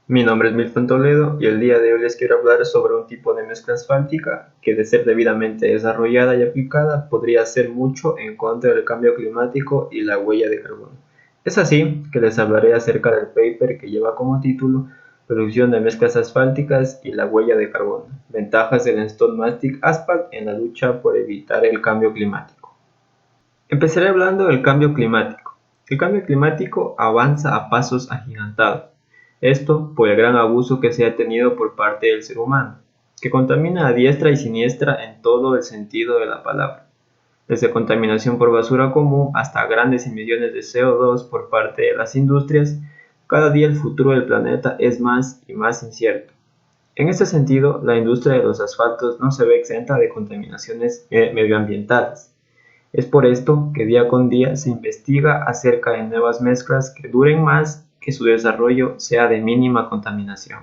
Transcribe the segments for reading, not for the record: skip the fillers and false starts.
Mi nombre es Milton Toledo y el día de hoy les quiero hablar sobre un tipo de mezcla asfáltica que, de ser debidamente desarrollada y aplicada, podría hacer mucho en contra del cambio climático y la huella de carbono. Es así que les hablaré acerca del paper que lleva como título Producción de mezclas asfálticas y la huella de carbono, ventajas del Stone Mastic Asphalt en la lucha por evitar el cambio climático. Empezaré hablando del cambio climático. El cambio climático avanza a pasos agigantados. Esto por el gran abuso que se ha tenido por parte del ser humano, que contamina a diestra y siniestra en todo el sentido de la palabra, desde contaminación por basura común hasta grandes emisiones de CO2 por parte de las industrias. Cada día el futuro del planeta es más y más incierto. En este sentido, la industria de los asfaltos no se ve exenta de contaminaciones medioambientales. Es por esto que día con día se investiga acerca de nuevas mezclas que duren más, que su desarrollo sea de mínima contaminación.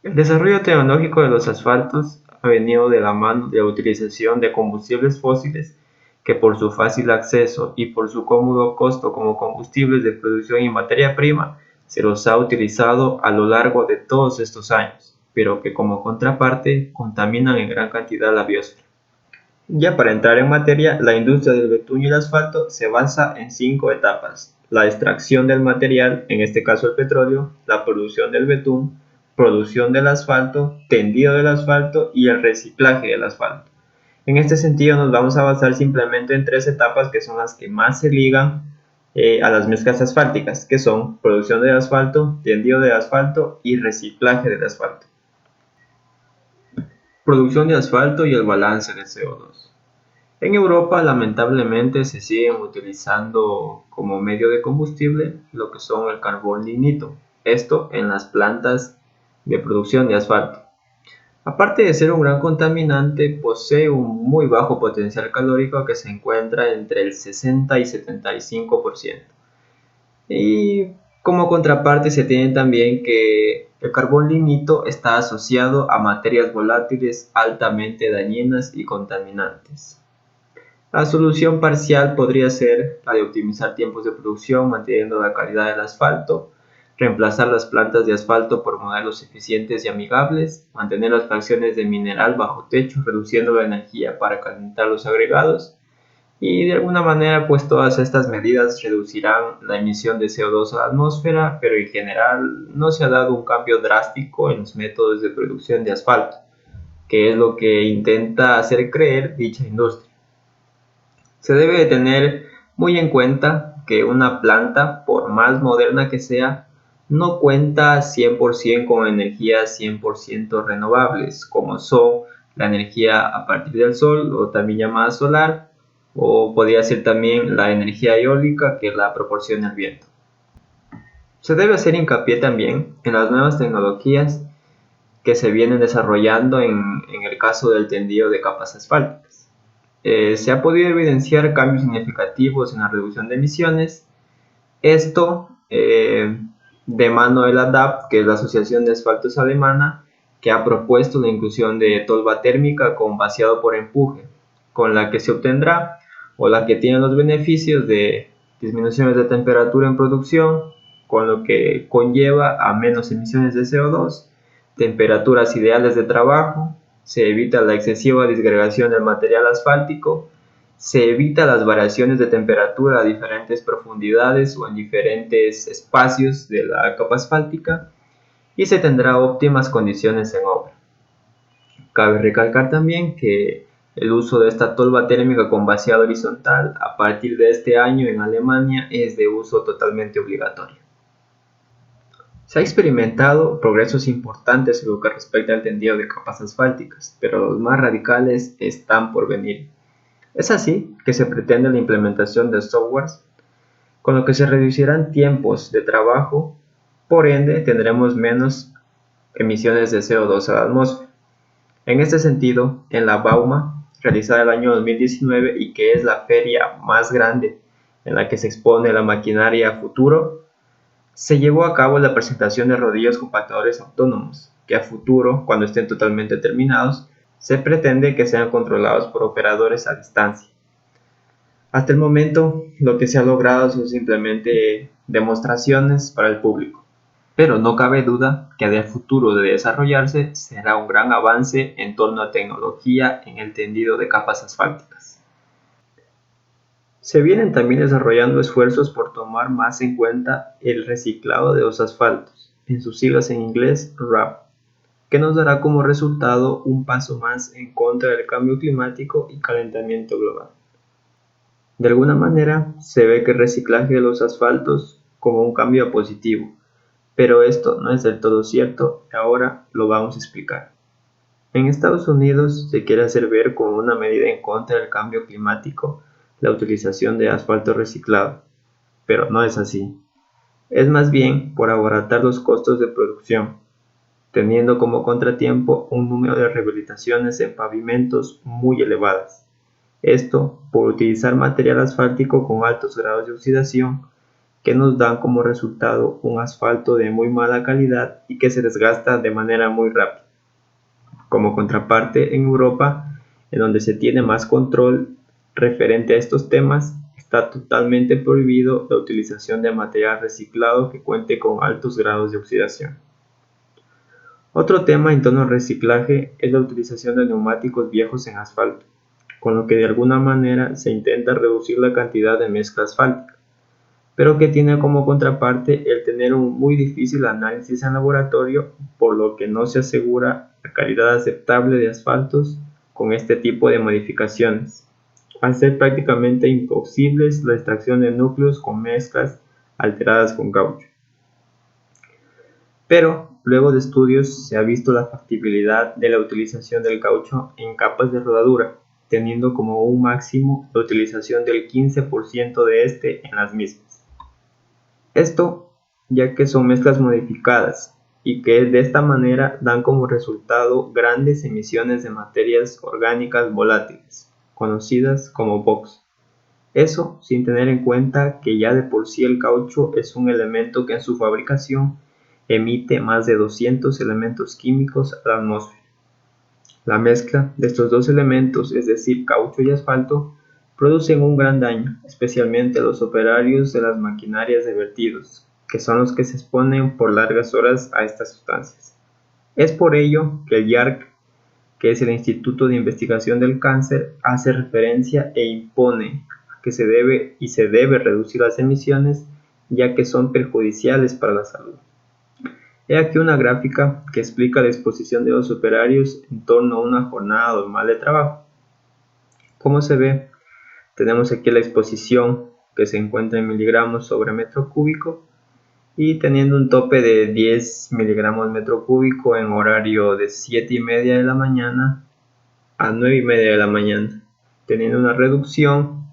El desarrollo tecnológico de los asfaltos ha venido de la mano de la utilización de combustibles fósiles que, por su fácil acceso y por su cómodo costo como combustibles de producción y materia prima, se los ha utilizado a lo largo de todos estos años, pero que como contraparte contaminan en gran cantidad la biosfera. Ya para entrar en materia, la industria del betún y el asfalto se basa en 5 etapas: la extracción del material, en este caso el petróleo, la producción del betún, producción del asfalto, tendido del asfalto y el reciclaje del asfalto. En este sentido nos vamos a basar simplemente en 3 etapas que son las que más se ligan a las mezclas asfálticas, que son producción del asfalto, tendido del asfalto y reciclaje del asfalto. Producción de asfalto y el balance de CO2. En Europa, lamentablemente, se siguen utilizando como medio de combustible lo que son el carbón lignito, esto en las plantas de producción de asfalto. Aparte de ser un gran contaminante, posee un muy bajo potencial calórico que se encuentra entre el 60 y 75%. Y como contraparte se tiene también que el carbón lignito está asociado a materias volátiles altamente dañinas y contaminantes. La solución parcial podría ser la de optimizar tiempos de producción manteniendo la calidad del asfalto, reemplazar las plantas de asfalto por modelos eficientes y amigables, mantener las fracciones de mineral bajo techo reduciendo la energía para calentar los agregados, y de alguna manera pues todas estas medidas reducirán la emisión de CO2 a la atmósfera, pero en general no se ha dado un cambio drástico en los métodos de producción de asfalto, que es lo que intenta hacer creer dicha industria. Se debe de tener muy en cuenta que una planta, por más moderna que sea, no cuenta 100% con energías 100% renovables, como son la energía a partir del sol, o también llamada solar, o podría ser también la energía eólica que la proporciona el viento. Se debe hacer hincapié también en las nuevas tecnologías que se vienen desarrollando en el caso del tendido de capas asfálticas. Se ha podido evidenciar cambios significativos en la reducción de emisiones. Esto de mano de la DAP, que es la Asociación de Asfaltos Alemana, que ha propuesto la inclusión de tolva térmica con vaciado por empuje, con la que se obtendrá o la que tiene los beneficios de disminuciones de temperatura en producción, con lo que conlleva a menos emisiones de CO2, temperaturas ideales de trabajo, se evita la excesiva disgregación del material asfáltico, se evita las variaciones de temperatura a diferentes profundidades o en diferentes espacios de la capa asfáltica y se tendrá óptimas condiciones en obra. Cabe recalcar también que el uso de esta tolva térmica con vaciado horizontal a partir de este año en Alemania es de uso totalmente obligatorio. Se ha experimentado progresos importantes en lo que respecta al tendido de capas asfálticas, pero los más radicales están por venir. Es así que se pretende la implementación de softwares, con lo que se reducirán tiempos de trabajo, por ende tendremos menos emisiones de CO2 a la atmósfera. En este sentido, en la Bauma, realizada el año 2019 y que es la feria más grande en la que se expone la maquinaria futuro, se llevó a cabo la presentación de rodillos compactadores autónomos, que a futuro, cuando estén totalmente terminados, se pretende que sean controlados por operadores a distancia. Hasta el momento, lo que se ha logrado son simplemente demostraciones para el público. Pero no cabe duda que a futuro de desarrollarse será un gran avance en torno a tecnología en el tendido de capas asfálticas. Se vienen también desarrollando esfuerzos por tomar más en cuenta el reciclado de los asfaltos, en sus siglas en inglés RAP, que nos dará como resultado un paso más en contra del cambio climático y calentamiento global. De alguna manera, se ve que el reciclaje de los asfaltos como un cambio positivo, pero esto no es del todo cierto y ahora lo vamos a explicar. En Estados Unidos se quiere hacer ver como una medida en contra del cambio climático la utilización de asfalto reciclado, pero no es así. Es más bien por abaratar los costos de producción, teniendo como contratiempo un número de rehabilitaciones en pavimentos muy elevadas. Esto por utilizar material asfáltico con altos grados de oxidación que nos dan como resultado un asfalto de muy mala calidad y que se desgasta de manera muy rápida. Como contraparte, en Europa, en donde se tiene más control referente a estos temas, está totalmente prohibido la utilización de material reciclado que cuente con altos grados de oxidación. Otro tema en torno al reciclaje es la utilización de neumáticos viejos en asfalto, con lo que de alguna manera se intenta reducir la cantidad de mezcla asfáltica, pero que tiene como contraparte el tener un muy difícil análisis en laboratorio, por lo que no se asegura la calidad aceptable de asfaltos con este tipo de modificaciones, al ser prácticamente imposibles la extracción de núcleos con mezclas alteradas con caucho. Pero luego de estudios se ha visto la factibilidad de la utilización del caucho en capas de rodadura, teniendo como un máximo la utilización del 15% de este en las mismas. Esto ya que son mezclas modificadas y que de esta manera dan como resultado grandes emisiones de materias orgánicas volátiles, conocidas como VOCs. Eso sin tener en cuenta que ya de por sí el caucho es un elemento que en su fabricación emite más de 200 elementos químicos a la atmósfera. La mezcla de estos dos elementos, es decir, caucho y asfalto, producen un gran daño, especialmente a los operarios de las maquinarias de vertidos, que son los que se exponen por largas horas a estas sustancias. Es por ello que el IARC, que es el Instituto de Investigación del Cáncer, hace referencia e impone que se debe reducir las emisiones, ya que son perjudiciales para la salud. He aquí una gráfica que explica la exposición de los operarios en torno a una jornada normal de trabajo. Como se ve, tenemos aquí la exposición que se encuentra en miligramos sobre metro cúbico y teniendo un tope de 10 miligramos metro cúbico en horario de 7:30 de la mañana a 9:30 de la mañana, teniendo una reducción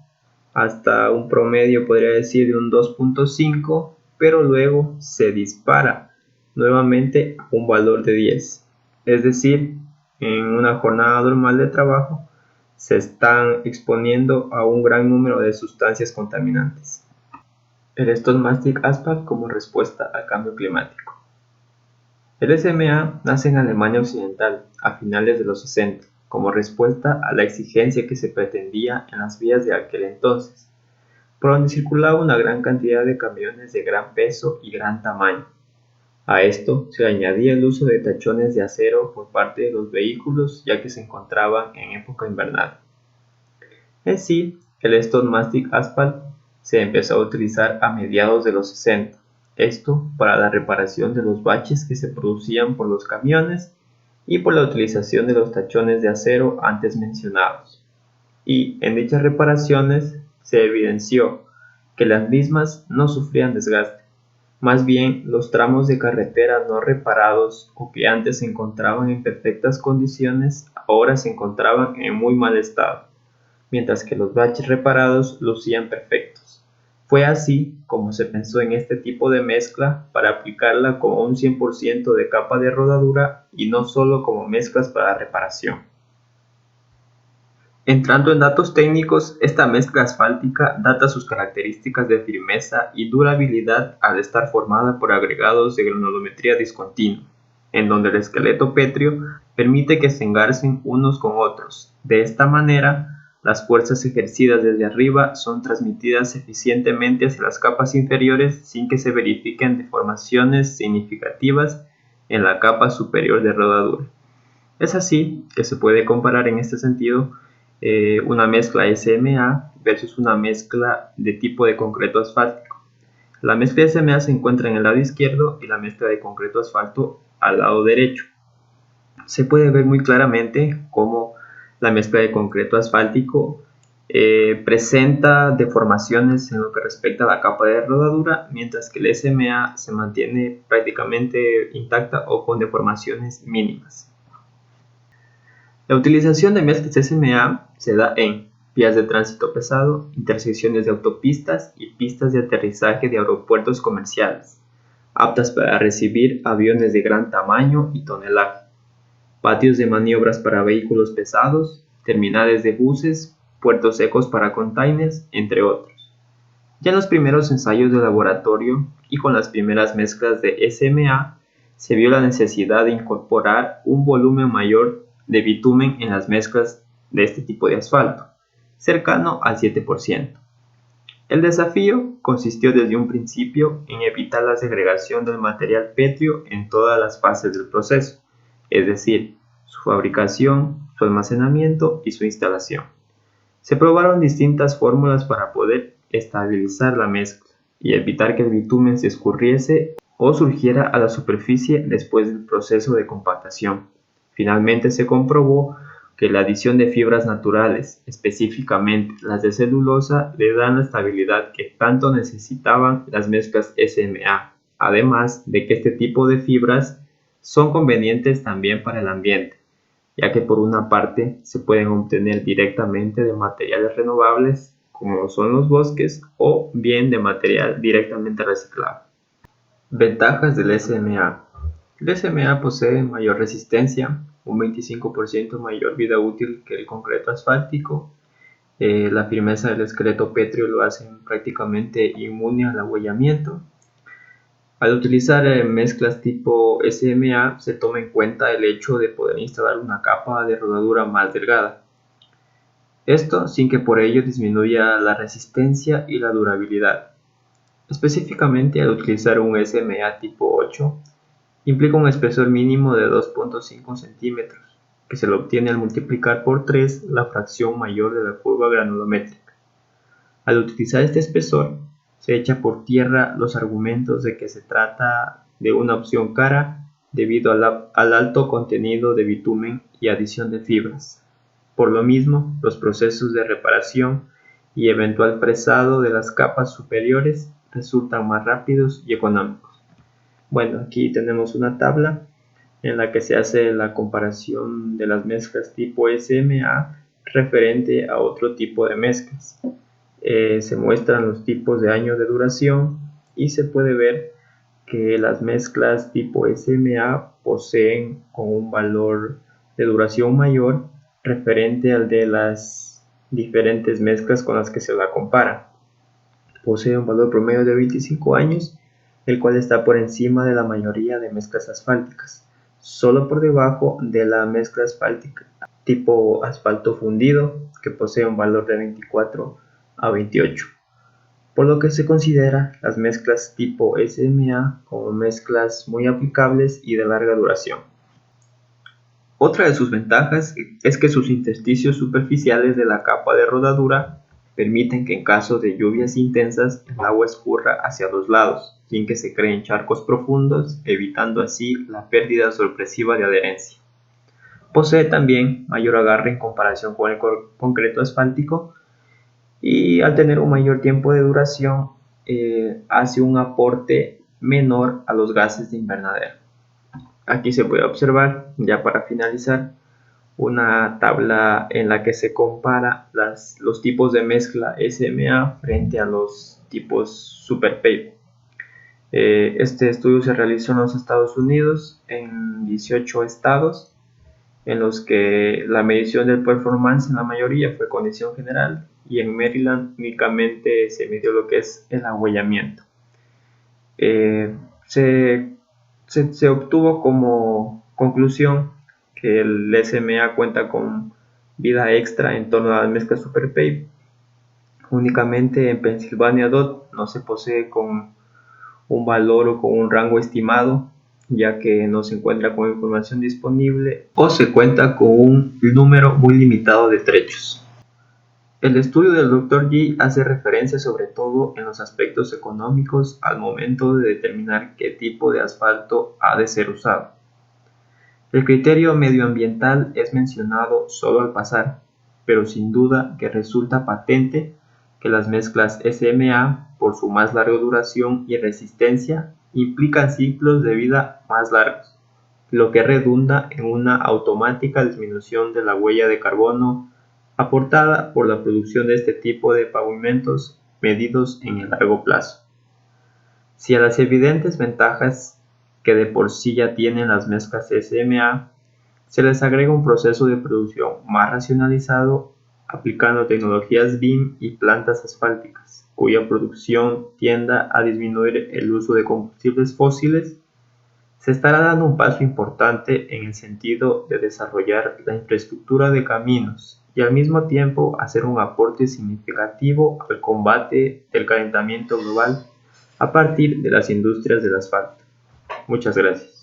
hasta un promedio, podría decir, de un 2.5, pero luego se dispara nuevamente a un valor de 10. Es decir, en una jornada normal de trabajo se están exponiendo a un gran número de sustancias contaminantes. El Stone Mastic Asphalt como respuesta al cambio climático. El SMA nace en Alemania Occidental a finales de los 60, como respuesta a la exigencia que se pretendía en las vías de aquel entonces, por donde circulaba una gran cantidad de camiones de gran peso y gran tamaño. A esto se añadía el uso de tachones de acero por parte de los vehículos, ya que se encontraban en época invernal. En sí, el Stone Mastic Asphalt se empezó a utilizar a mediados de los 60, esto para la reparación de los baches que se producían por los camiones y por la utilización de los tachones de acero antes mencionados. Y en dichas reparaciones se evidenció que las mismas no sufrían desgaste. Más bien, los tramos de carretera no reparados o que antes se encontraban en perfectas condiciones, ahora se encontraban en muy mal estado, mientras que los baches reparados lucían perfectos. Fue así como se pensó en este tipo de mezcla para aplicarla como un 100% de capa de rodadura y no solo como mezclas para reparación. Entrando en datos técnicos, esta mezcla asfáltica data sus características de firmeza y durabilidad al estar formada por agregados de granulometría discontinua, en donde el esqueleto pétreo permite que se engarcen unos con otros. De esta manera, las fuerzas ejercidas desde arriba son transmitidas eficientemente hacia las capas inferiores sin que se verifiquen deformaciones significativas en la capa superior de rodadura. Es así que se puede comparar en este sentido una mezcla SMA versus una mezcla de tipo de concreto asfáltico. La mezcla SMA se encuentra en el lado izquierdo y la mezcla de concreto asfalto al lado derecho. Se puede ver muy claramente cómo la mezcla de concreto asfáltico presenta deformaciones en lo que respecta a la capa de rodadura, mientras que el SMA se mantiene prácticamente intacta o con deformaciones mínimas. La utilización de mezclas SMA se da en vías de tránsito pesado, intersecciones de autopistas y pistas de aterrizaje de aeropuertos comerciales, aptas para recibir aviones de gran tamaño y tonelaje, patios de maniobras para vehículos pesados, terminales de buses, puertos secos para containers, entre otros. Ya en los primeros ensayos de laboratorio y con las primeras mezclas de SMA, se vio la necesidad de incorporar un volumen mayor de bitumen en las mezclas de este tipo de asfalto, cercano al 7%. El desafío consistió desde un principio en evitar la segregación del material pétreo en todas las fases del proceso, es decir, su fabricación, su almacenamiento y su instalación. Se probaron distintas fórmulas para poder estabilizar la mezcla y evitar que el bitumen se escurriese o surgiera a la superficie después del proceso de compactación. Finalmente se comprobó que la adición de fibras naturales, específicamente las de celulosa, le dan la estabilidad que tanto necesitaban las mezclas SMA, además de que este tipo de fibras son convenientes también para el ambiente, ya que por una parte se pueden obtener directamente de materiales renovables, como son los bosques, o bien de material directamente reciclado. Ventajas del SMA. El SMA posee mayor resistencia, un 25% mayor vida útil que el concreto asfáltico. La firmeza del esqueleto pétreo lo hacen prácticamente inmune al abollamiento. Al utilizar mezclas tipo SMA se toma en cuenta el hecho de poder instalar una capa de rodadura más delgada. Esto sin que por ello disminuya la resistencia y la durabilidad. Específicamente al utilizar un SMA tipo 8, implica un espesor mínimo de 2.5 centímetros, que se lo obtiene al multiplicar por 3 la fracción mayor de la curva granulométrica. Al utilizar este espesor, se echa por tierra los argumentos de que se trata de una opción cara debido al alto contenido de bitumen y adición de fibras. Por lo mismo, los procesos de reparación y eventual fresado de las capas superiores resultan más rápidos y económicos. Bueno, aquí tenemos una tabla en la que se hace la comparación de las mezclas tipo SMA referente a otro tipo de mezclas. Se muestran los tipos de años de duración y se puede ver que las mezclas tipo SMA poseen con un valor de duración mayor referente al de las diferentes mezclas con las que se la compara. Posee un valor promedio de 25 años, el cual está por encima de la mayoría de mezclas asfálticas, solo por debajo de la mezcla asfáltica tipo asfalto fundido, que posee un valor de 24 a 28, por lo que se considera las mezclas tipo SMA como mezclas muy aplicables y de larga duración. Otra de sus ventajas es que sus intersticios superficiales de la capa de rodadura permiten que en caso de lluvias intensas el agua escurra hacia los lados, sin que se creen charcos profundos, evitando así la pérdida sorpresiva de adherencia. Posee también mayor agarre en comparación con el concreto asfáltico y al tener un mayor tiempo de duración hace un aporte menor a los gases de invernadero. Aquí se puede observar, ya para finalizar, una tabla en la que se compara los tipos de mezcla SMA frente a los tipos Super Pave. Este estudio se realizó en los Estados Unidos, en 18 estados, en los que la medición del performance en la mayoría fue condición general y en Maryland únicamente se midió lo que es el abollamiento. Se obtuvo como conclusión que el SMA cuenta con vida extra en torno a las mezclas Super Pave. Únicamente en Pennsylvania DOT no se posee con un valor o con un rango estimado, ya que no se encuentra con información disponible o se cuenta con un número muy limitado de trechos. El estudio del Dr. G hace referencia sobre todo en los aspectos económicos al momento de determinar qué tipo de asfalto ha de ser usado. El criterio medioambiental es mencionado solo al pasar, pero sin duda que resulta patente que las mezclas SMA, por su más larga duración y resistencia, implican ciclos de vida más largos, lo que redunda en una automática disminución de la huella de carbono aportada por la producción de este tipo de pavimentos medidos en el largo plazo. Si a las evidentes ventajas que de por sí ya tienen las mezclas SMA se les agrega un proceso de producción más racionalizado aplicando tecnologías BIM y plantas asfálticas, cuya producción tienda a disminuir el uso de combustibles fósiles, se estará dando un paso importante en el sentido de desarrollar la infraestructura de caminos y al mismo tiempo hacer un aporte significativo al combate del calentamiento global a partir de las industrias del asfalto. Muchas gracias.